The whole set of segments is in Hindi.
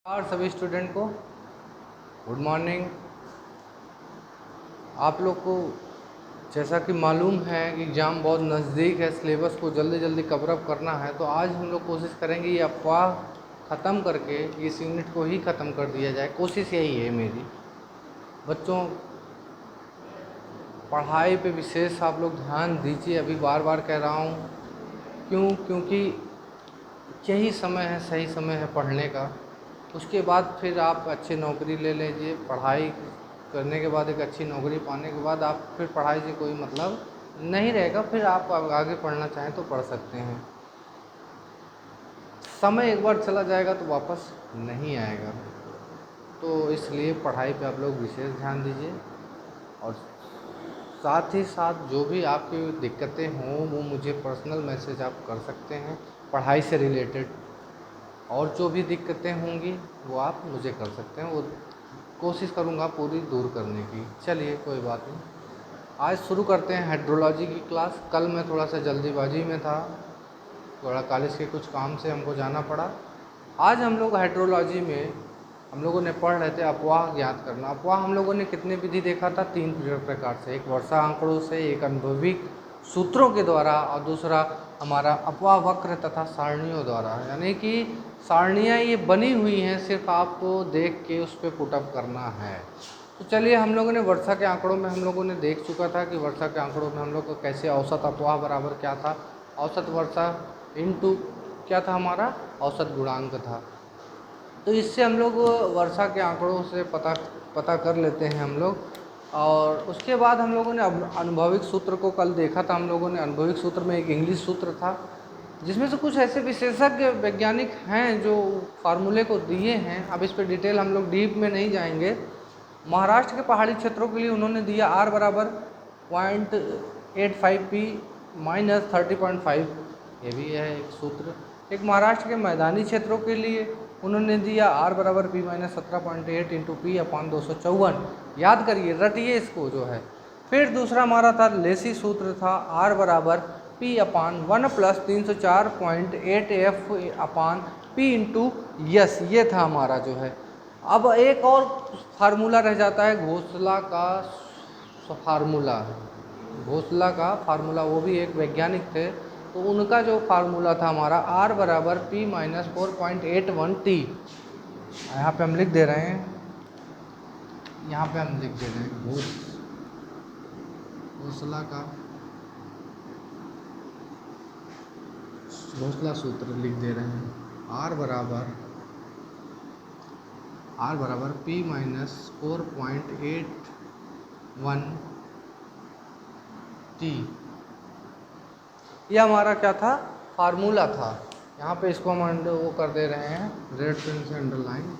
और सभी स्टूडेंट को गुड मॉर्निंग। आप लोग को जैसा कि मालूम है कि एग्ज़ाम बहुत नज़दीक है, सिलेबस को जल्दी जल्दी कवर अप करना है, तो आज हम लोग कोशिश करेंगे ये अफवाह ख़त्म करके इस यूनिट को ही ख़त्म कर दिया जाए। कोशिश यही है मेरी। बच्चों, पढ़ाई पे विशेष आप लोग ध्यान दीजिए। अभी बार बार कह रहा हूँ, क्योंकि यही समय है, सही समय है पढ़ने का। उसके बाद फिर आप अच्छी नौकरी ले लीजिए। पढ़ाई करने के बाद, एक अच्छी नौकरी पाने के बाद आप फिर पढ़ाई से कोई मतलब नहीं रहेगा। फिर आप आगे पढ़ना चाहें तो पढ़ सकते हैं। समय एक बार चला जाएगा तो वापस नहीं आएगा, तो इसलिए पढ़ाई पे आप लोग विशेष ध्यान दीजिए। और साथ ही साथ जो भी आपकी दिक्कतें हों वो मुझे पर्सनल मैसेज आप कर सकते हैं पढ़ाई से रिलेटेड। और जो भी दिक्कतें होंगी वो आप मुझे कर सकते हैं, वो कोशिश करूँगा पूरी दूर करने की। चलिए कोई बात नहीं, आज शुरू करते हैं हाइड्रोलॉजी की क्लास। कल मैं थोड़ा सा जल्दीबाजी में था, थोड़ा कॉलेज के कुछ काम से हमको जाना पड़ा। आज हम लोग हाइड्रोलॉजी में हम लोगों ने पढ़ रहे थे अफवाह ज्ञात करना। अफवाह हम लोगों ने कितने विधि देखा था? 3 प्रकार से। एक वर्षा आंकड़ों से, एक अनुभविक सूत्रों के द्वारा, और दूसरा हमारा अफवाह वक्र तथा सारणियों द्वारा। यानी कि सारणियाँ ये बनी हुई हैं, सिर्फ आपको देख के उस पर पुटअप करना है। तो चलिए, हम लोगों ने वर्षा के आंकड़ों में हम लोगों ने देख चुका था कि वर्षा के आंकड़ों में हम लोग को कैसे औसत अफवाह बराबर क्या था, औसत वर्षा इनटू क्या था हमारा औसत गुणांक था। तो इससे हम लोग वर्षा के आंकड़ों से पता कर लेते हैं हम लोग। और उसके बाद हम लोगों ने अनुभविक सूत्र को कल देखा था। हम लोगों ने अनुभविक सूत्र में एक इंग्लिश सूत्र था, जिसमें से कुछ ऐसे विशेषज्ञ वैज्ञानिक हैं जो फार्मूले को दिए हैं। अब इस पर डिटेल हम लोग डीप में नहीं जाएंगे। महाराष्ट्र के पहाड़ी क्षेत्रों के लिए उन्होंने दिया R बराबर 0.85P माइनस 30.5, ये भी है एक सूत्र। एक महाराष्ट्र के मैदानी क्षेत्रों के लिए उन्होंने दिया R बराबर P माइनस 17.8 इंटू पी अपान 254। याद करिए, रटिए इसको जो है। फिर दूसरा हमारा था लेसी सूत्र था, R बराबर P अपान 1 प्लस 304.8F अपान P इंटू यस, ये था हमारा जो है। अब एक और फार्मूला रह जाता है घोषला का फार्मूला। घोषला का फार्मूला, वो भी एक वैज्ञानिक थे, तो उनका जो फार्मूला था हमारा R बराबर P माइनस 4.81T। यहाँ पे हम लिख दे रहे हैं, यहाँ पे हम लिख दे रहे हैं घोषला सूत्र लिख दे रहे हैं। R बराबर P माइनस 4.81T, यह हमारा क्या था? फार्मूला था। यहाँ पे इसको हम वो कर दे रहे हैं रेड पेन से अंडरलाइन।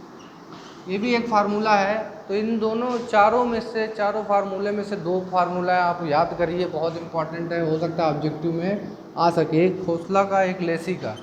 ये भी एक फार्मूला है। तो इन दोनों चारों फार्मूले में से 2 फार्मूला आप याद करिए, बहुत इंपॉर्टेंट है, हो सकता है ऑब्जेक्टिव में आ सके। एक घोषला का, एक लेसी का।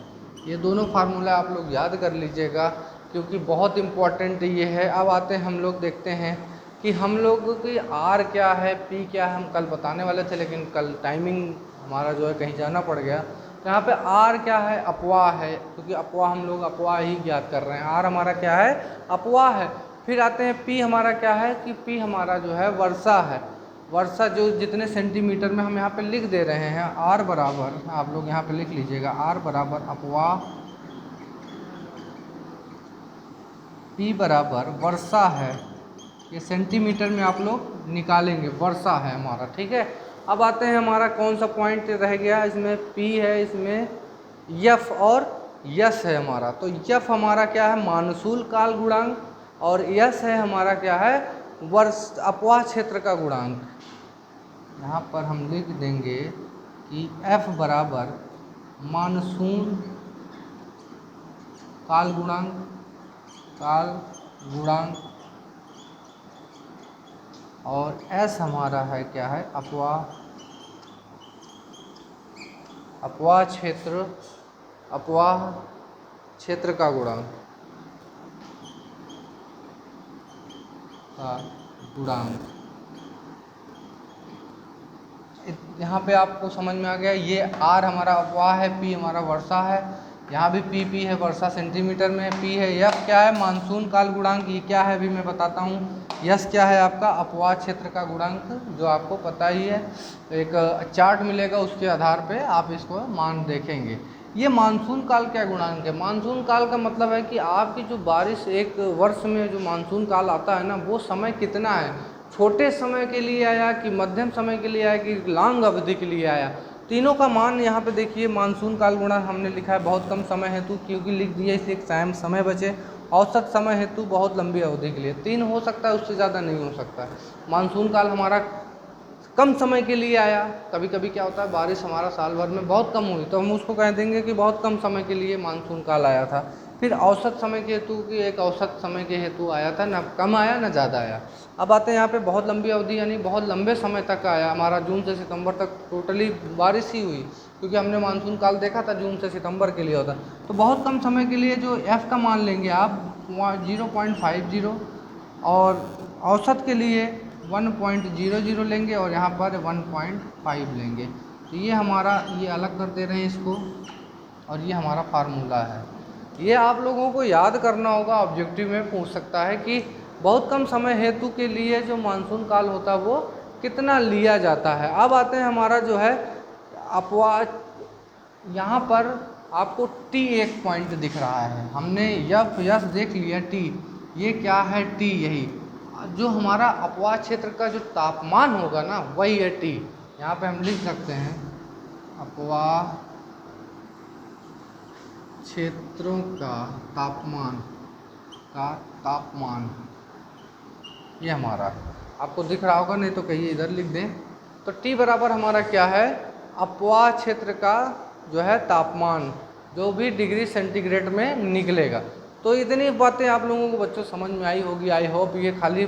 ये दोनों फार्मूला आप लोग याद कर लीजिएगा, क्योंकि बहुत इम्पॉर्टेंट ये है। अब आते हैं हम लोग देखते हैं कि हम लोग की R क्या है, P क्या है। हम कल बताने वाले थे, लेकिन कल टाइमिंग हमारा जो है कहीं जाना पड़ गया। तो यहाँ पे R क्या है? अपवाह है, क्योंकि अपवाह हम लोग अपवाह ही ज्ञात कर रहे हैं। R हमारा क्या है? अपवाह है। फिर आते हैं P हमारा क्या है कि P हमारा जो है वर्षा है। वर्षा जो जितने सेंटीमीटर में हम यहाँ पे लिख दे रहे हैं। R बराबर, आप लोग यहाँ पे लिख लीजिएगा, R बराबर अपवाह, P बराबर वर्षा है। ये सेंटीमीटर में आप लोग निकालेंगे, वर्षा है हमारा, ठीक है। अब आते हैं हमारा कौन सा पॉइंट रह गया? इसमें P है, इसमें F और यस है हमारा। तो F हमारा क्या है? मानसूल काल गुणांक, और यस है हमारा क्या है? वर्ष अपवाह क्षेत्र का गुणांक। यहाँ पर हम लिख देंगे कि F बराबर मानसून काल गुणांक, और S हमारा है क्या है? अपवाह क्षेत्र का गुणांक यहाँ पे आपको समझ में आ गया। ये R हमारा अपवाह है, P हमारा वर्षा है। यहाँ भी पी है, वर्षा सेंटीमीटर में पी है। यफ क्या है, मानसून काल गुणांक, ये क्या है अभी मैं बताता हूँ। यस क्या है आपका, अपवाह क्षेत्र का गुणांक, जो आपको पता ही है, एक चार्ट मिलेगा उसके आधार पे आप इसको मान देखेंगे। ये मानसून काल क्या गुणांक है, मानसून काल का मतलब है कि आपकी जो बारिश एक वर्ष में जो मानसून काल आता है ना, वो समय कितना है, छोटे समय के लिए आया कि मध्यम समय के लिए आया कि लॉन्ग अवधि के लिए आया, तीनों का मान यहाँ पे देखिए। मानसून काल गुणांक हमने लिखा है बहुत कम समय हेतु, क्योंकि लिख दिया इसलिए समय बचे। औसत समय हेतु बहुत लंबी अवधि के लिए, 3 हो सकता है, उससे ज़्यादा नहीं हो सकता। मानसून काल हमारा कम समय के लिए आया, कभी कभी क्या होता है बारिश हमारा साल भर में बहुत कम हुई तो हम उसको कह देंगे कि बहुत कम समय के लिए मानसून काल आया था। फिर औसत समय के हेतु की एक औसत समय के हेतु आया था, ना कम आया ना ज़्यादा आया। अब आते हैं यहाँ पे बहुत लंबी अवधि, यानी बहुत लंबे समय तक आया, हमारा जून से सितंबर तक टोटली बारिश ही हुई, क्योंकि हमने मानसून काल देखा था जून से सितंबर के लिए होता। तो बहुत कम समय के लिए जो एफ़ का मान लेंगे आप 0.50, और औसत के लिए 1.00 लेंगे, और यहाँ पर 1.5 लेंगे। तो ये हमारा, ये अलग कर दे रहे हैं इसको, और ये हमारा फार्मूला है। ये आप लोगों को याद करना होगा, ऑब्जेक्टिव में पूछ सकता है कि बहुत कम समय हेतु के लिए जो मानसून काल होता है वो कितना लिया जाता है। अब आते हैं हमारा जो है अपवाह, यहाँ पर आपको टी एक पॉइंट दिख रहा है, हमने यस देख लिया, टी ये क्या है, टी यही जो हमारा अपवाह क्षेत्र का जो तापमान होगा ना, वही है टी। यहाँ पे हम लिख सकते हैं अपवाह क्षेत्रों का तापमान ये हमारा आपको दिख रहा होगा, नहीं तो कहिए इधर लिख दें। तो टी बराबर हमारा क्या है, अपवाह क्षेत्र का जो है तापमान, जो भी डिग्री सेंटीग्रेड में निकलेगा। तो इतनी बातें आप लोगों को बच्चों समझ में आई होगी, आई होप। ये खाली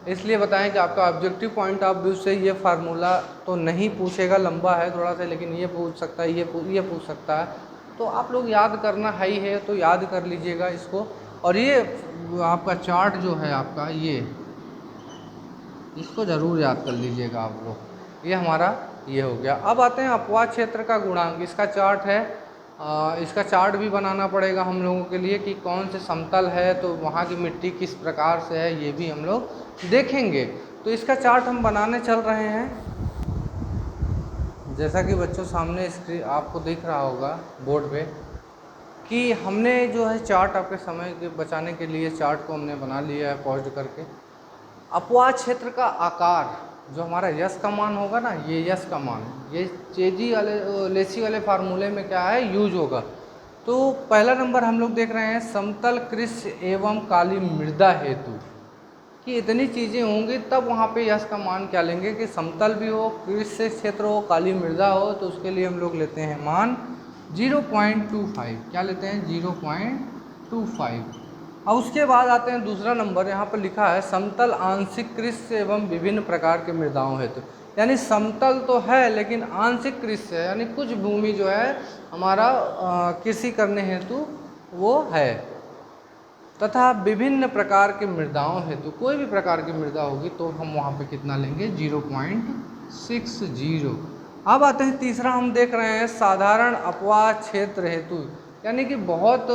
इसलिए बताएं कि आपका ऑब्जेक्टिव पॉइंट ऑफ व्यू से ये फार्मूला तो नहीं पूछेगा, लंबा है थोड़ा सा, लेकिन ये पूछ सकता है, ये पूछ सकता है। तो आप लोग याद करना है ही है, तो याद कर लीजिएगा इसको। और ये आपका चार्ट जो है आपका, ये इसको ज़रूर याद कर लीजिएगा आप लोग। ये हमारा ये हो गया। अब आते हैं अपवाह क्षेत्र का गुणांक, इसका चार्ट है। इसका चार्ट भी बनाना पड़ेगा हम लोगों के लिए कि कौन से समतल है तो वहाँ की मिट्टी किस प्रकार से है, ये भी हम लोग देखेंगे। तो इसका चार्ट हम बनाने चल रहे हैं। जैसा कि बच्चों सामने स्क्रीन आपको दिख रहा होगा बोर्ड पे, कि हमने जो है चार्ट आपके समय के बचाने के लिए चार्ट को हमने बना लिया है पॉज करके। अपवाह क्षेत्र का आकार, जो हमारा यस का मान होगा ना, ये यस का मान, ये चेजी वाले लेसी वाले फार्मूले में क्या है, यूज होगा। तो पहला नंबर हम लोग देख रहे हैं समतल कृषि एवं काली मृदा हेतु, कि इतनी चीज़ें होंगी तब वहाँ पे यस का मान क्या लेंगे, कि समतल भी हो, कृषि क्षेत्र हो, काली मृदा हो, तो उसके लिए हम लोग लेते हैं मान 0.25। क्या लेते हैं, 0.25। अब उसके बाद आते हैं दूसरा नंबर, यहाँ पर लिखा है समतल आंशिक कृषि एवं विभिन्न प्रकार के मृदाओं हेतु, यानी समतल तो है लेकिन आंशिक कृषि है, यानी कुछ भूमि जो है हमारा कृषि करने हेतु वो है, तथा विभिन्न प्रकार के मृदाओं हेतु, कोई भी प्रकार की मृदा होगी तो हम वहाँ पे कितना लेंगे, 0.60। अब आते हैं तीसरा, हम देख रहे हैं साधारण अपवाह क्षेत्र हेतु, यानी कि बहुत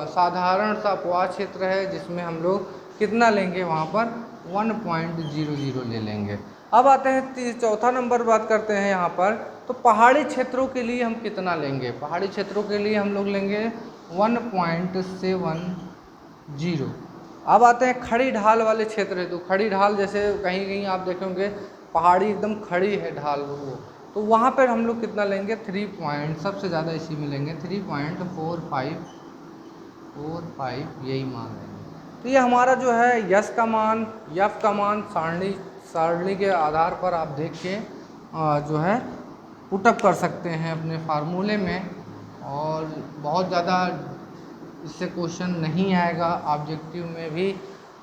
साधारण सा अपवाह क्षेत्र है जिसमें हम लोग कितना लेंगे, वहाँ पर 1.00 ले लेंगे। अब आते हैं चौथा नंबर बात करते हैं यहाँ पर, तो पहाड़ी क्षेत्रों के लिए हम कितना लेंगे, पहाड़ी क्षेत्रों के लिए हम लोग लेंगे 1.70। अब आते हैं खड़ी ढाल वाले क्षेत्र हेतु, खड़ी ढाल जैसे कहीं कहीं आप देखेंगे पहाड़ी एकदम खड़ी है ढाल वो, तो वहाँ पर हम लोग कितना लेंगे, 3 सबसे ज़्यादा इसी में लेंगे, 3.45 यही मान लेंगे। तो ये हमारा जो है यस का मान, यफ का मान सारणी के आधार पर आप देख के जो है पुटअप कर सकते हैं अपने फार्मूले में, और बहुत ज़्यादा इससे क्वेश्चन नहीं आएगा ऑब्जेक्टिव में भी,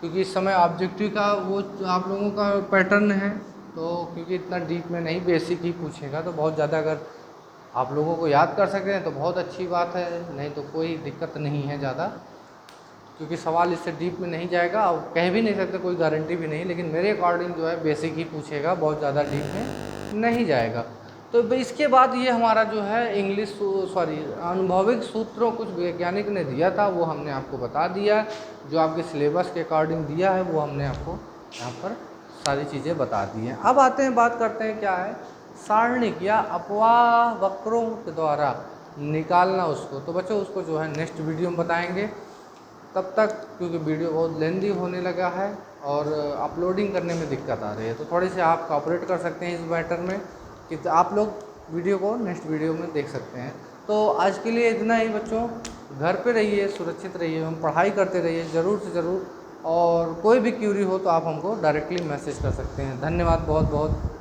क्योंकि इस समय ऑब्जेक्टिव का वो आप लोगों का पैटर्न है, तो क्योंकि इतना डीप में नहीं, बेसिक ही पूछेगा, तो बहुत ज़्यादा अगर आप लोगों को याद कर सकते हैं तो बहुत अच्छी बात है, नहीं तो कोई दिक्कत नहीं है ज़्यादा, क्योंकि सवाल इससे डीप में नहीं जाएगा, और कह भी नहीं सकते, कोई गारंटी भी नहीं, लेकिन मेरे अकॉर्डिंग जो है बेसिक ही पूछेगा, बहुत ज़्यादा डीप में नहीं जाएगा। तो इसके बाद ये हमारा जो है इंग्लिश अनुभविक सूत्रों कुछ वैज्ञानिक ने दिया था वो हमने आपको बता दिया, जो आपके सिलेबस के अकॉर्डिंग दिया है वो हमने आपको यहाँ पर सारी चीज़ें बता दी हैं। अब आते हैं, बात करते हैं क्या है सारणिक या अपवाह वक्रों के द्वारा निकालना उसको। तो बच्चों उसको जो है नेक्स्ट वीडियो में बताएंगे। तब तक, क्योंकि वीडियो बहुत लेंदी होने लगा है और अपलोडिंग करने में दिक्कत आ रही है, तो थोड़ी सी आप कॉपरेट कर सकते हैं इस मैटर में कि आप लोग वीडियो को नेक्स्ट वीडियो में देख सकते हैं। तो आज के लिए इतना ही बच्चों, घर पे रहिए, सुरक्षित रहिए, हम पढ़ाई करते रहिए ज़रूर से ज़रूर, और कोई भी क्यूरी हो तो आप हमको डायरेक्टली मैसेज कर सकते हैं। धन्यवाद बहुत बहुत।